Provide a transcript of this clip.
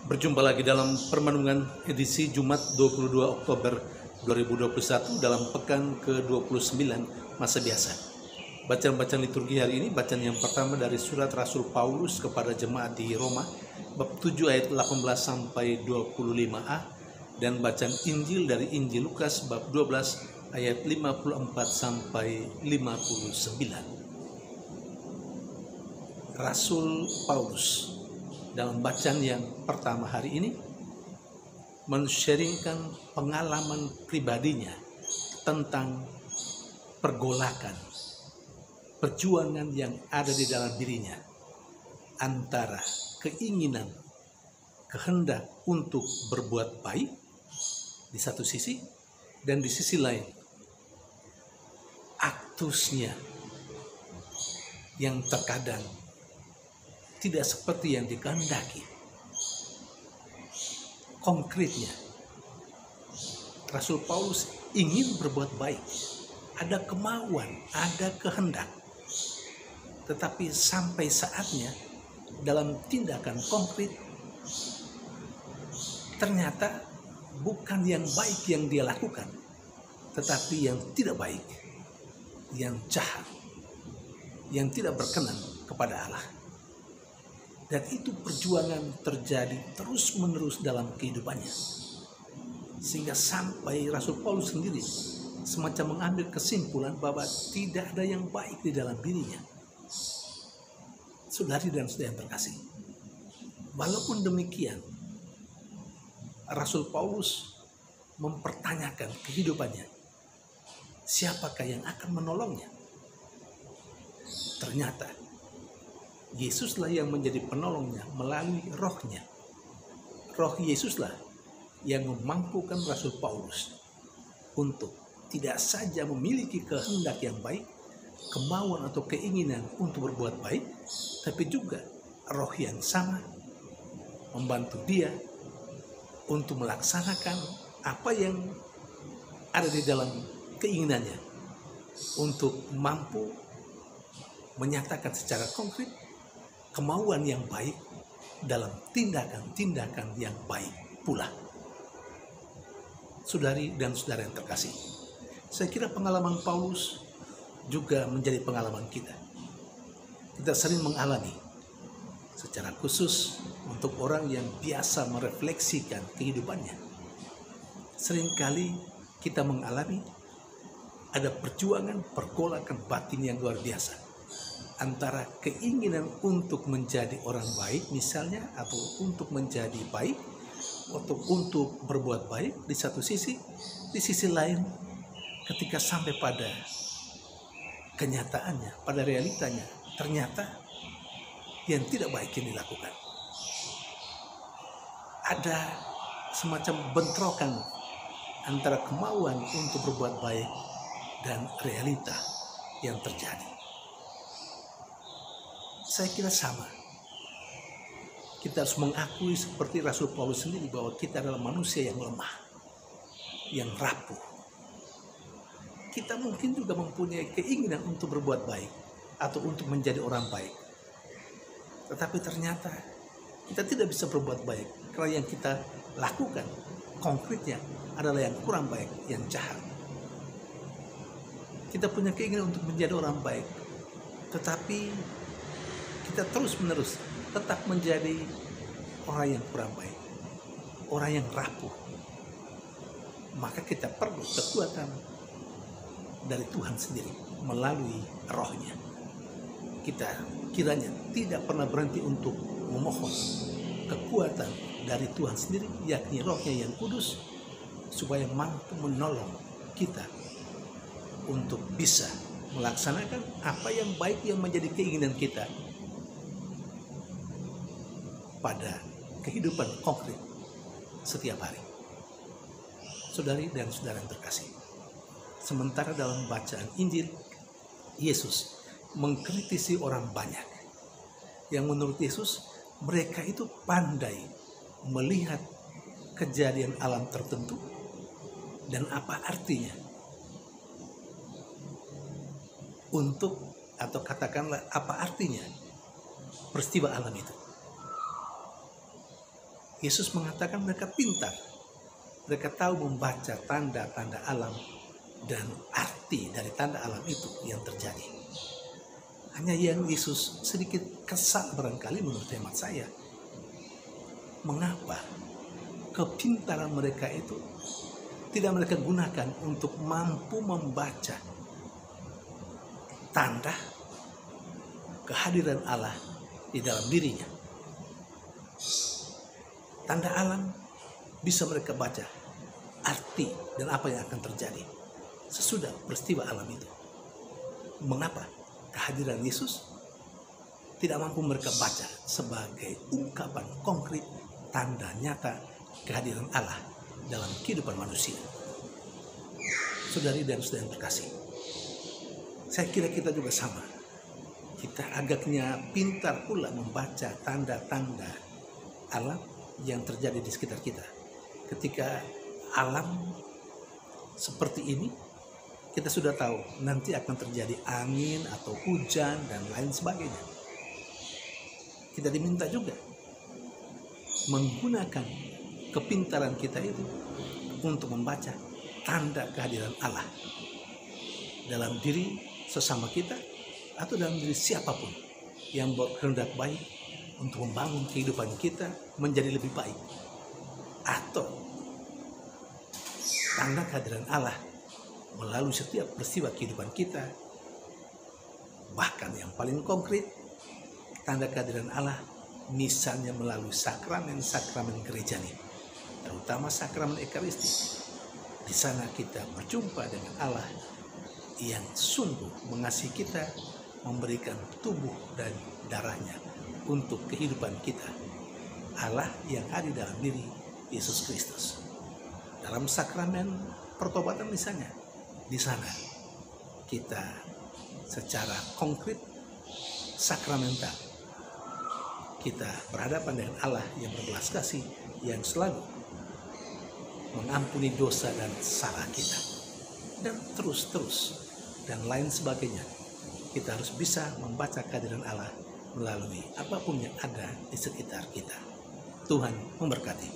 Berjumpa lagi dalam permenungan edisi Jumat 22 Oktober 2021 dalam pekan ke-29 masa biasa. Bacaan-bacaan liturgi hari ini, bacaan yang pertama dari surat Rasul Paulus kepada jemaat di Roma, bab 7 ayat 18 sampai 25a, dan bacaan Injil dari Injil Lukas bab 12 ayat 54 sampai 59. Rasul Paulus dalam bacaan yang pertama hari ini men-sharingkan pengalaman pribadinya tentang pergolakan, perjuangan yang ada di dalam dirinya antara keinginan, kehendak untuk berbuat baik di satu sisi, dan di sisi lain aktusnya yang terkadang tidak seperti yang dikehendaki. Konkretnya, Rasul Paulus ingin berbuat baik, ada kemauan, ada kehendak, tetapi sampai saatnya dalam tindakan konkret ternyata bukan yang baik yang dia lakukan, tetapi yang tidak baik, yang jahat, yang tidak berkenan kepada Allah. Dan itu perjuangan terjadi terus-menerus dalam kehidupannya. Sehingga sampai Rasul Paulus sendiri semacam mengambil kesimpulan bahwa tidak ada yang baik di dalam dirinya. Saudari dan saudara yang terkasih, walaupun demikian, Rasul Paulus mempertanyakan kehidupannya. Siapakah yang akan menolongnya? Ternyata Yesuslah yang menjadi penolongnya melalui rohnya. Roh Yesuslah yang memampukan Rasul Paulus untuk tidak saja memiliki kehendak yang baik, kemauan atau keinginan untuk berbuat baik, tapi juga roh yang sama membantu dia untuk melaksanakan apa yang ada di dalam keinginannya, untuk mampu menyatakan secara konkret kemauan yang baik dalam tindakan-tindakan yang baik pula. Saudari dan saudara yang terkasih, saya kira pengalaman Paulus juga menjadi pengalaman kita. Kita sering mengalami, secara khusus untuk orang yang biasa merefleksikan kehidupannya, seringkali kita mengalami ada perjuangan, pergolakan batin yang luar biasa antara keinginan untuk menjadi orang baik misalnya, atau untuk menjadi baik, atau untuk berbuat baik di satu sisi. Di sisi lain, ketika sampai pada kenyataannya, pada realitanya, ternyata yang tidak baik yang dilakukan. Ada semacam bentrokan antara kemauan untuk berbuat baik dan realita yang terjadi. Saya kira sama. Kita harus mengakui seperti Rasul Paulus sendiri bahwa kita adalah manusia yang lemah, yang rapuh. Kita mungkin juga mempunyai keinginan untuk berbuat baik atau untuk menjadi orang baik. Tetapi ternyata kita tidak bisa berbuat baik karena yang kita lakukan konkretnya adalah yang kurang baik, yang jahat. Kita punya keinginan untuk menjadi orang baik, tetapi kita terus-menerus tetap menjadi orang yang kurang baik, orang yang rapuh. Maka kita perlu kekuatan dari Tuhan sendiri melalui rohnya. Kita kiranya tidak pernah berhenti untuk memohon kekuatan dari Tuhan sendiri, yakni rohnya yang kudus, supaya mampu menolong kita untuk bisa melaksanakan apa yang baik yang menjadi keinginan kita pada kehidupan konkret setiap hari. Saudari dan saudara yang terkasih, sementara dalam bacaan Injil, Yesus mengkritisi orang banyak yang menurut Yesus mereka itu pandai melihat kejadian alam tertentu dan apa artinya untuk, atau katakanlah apa artinya peristiwa alam itu. Yesus mengatakan mereka pintar. Mereka tahu membaca tanda-tanda alam dan arti dari tanda alam itu yang terjadi. Hanya yang Yesus sedikit kesal barangkali menurut hemat saya. Mengapa kepintaran mereka itu tidak mereka gunakan untuk mampu membaca tanda kehadiran Allah di dalam dirinya. Tanda alam bisa mereka baca arti dan apa yang akan terjadi sesudah peristiwa alam itu. Mengapa kehadiran Yesus tidak mampu mereka baca sebagai ungkapan konkret tanda nyata kehadiran Allah dalam kehidupan manusia? Saudari dan saudara yang terkasih, saya kira kita juga sama. Kita agaknya pintar pula membaca tanda-tanda alam yang terjadi di sekitar kita. Ketika alam seperti ini, kita sudah tahu nanti akan terjadi angin atau hujan dan lain sebagainya. Kita diminta juga menggunakan kepintaran kita itu untuk membaca tanda kehadiran Allah dalam diri sesama kita atau dalam diri siapapun yang berkehendak baik untuk membangun kehidupan kita menjadi lebih baik, atau tanda kehadiran Allah melalui setiap peristiwa kehidupan kita. Bahkan yang paling konkret, tanda kehadiran Allah misalnya melalui sakramen-sakramen gereja ini, terutama sakramen Ekaristi. Di sana kita berjumpa dengan Allah yang sungguh mengasihi kita, memberikan tubuh dan darahnya untuk kehidupan kita. Allah yang ada dalam diri Yesus Kristus. Dalam sakramen pertobatan misalnya, di sana kita secara konkret sakramental kita berhadapan dengan Allah yang berbelas kasih, yang selalu mengampuni dosa dan salah kita, dan terus dan lain sebagainya. Kita harus bisa membaca kehadiran Allah melalui apapun yang ada di sekitar kita. Tuhan memberkati.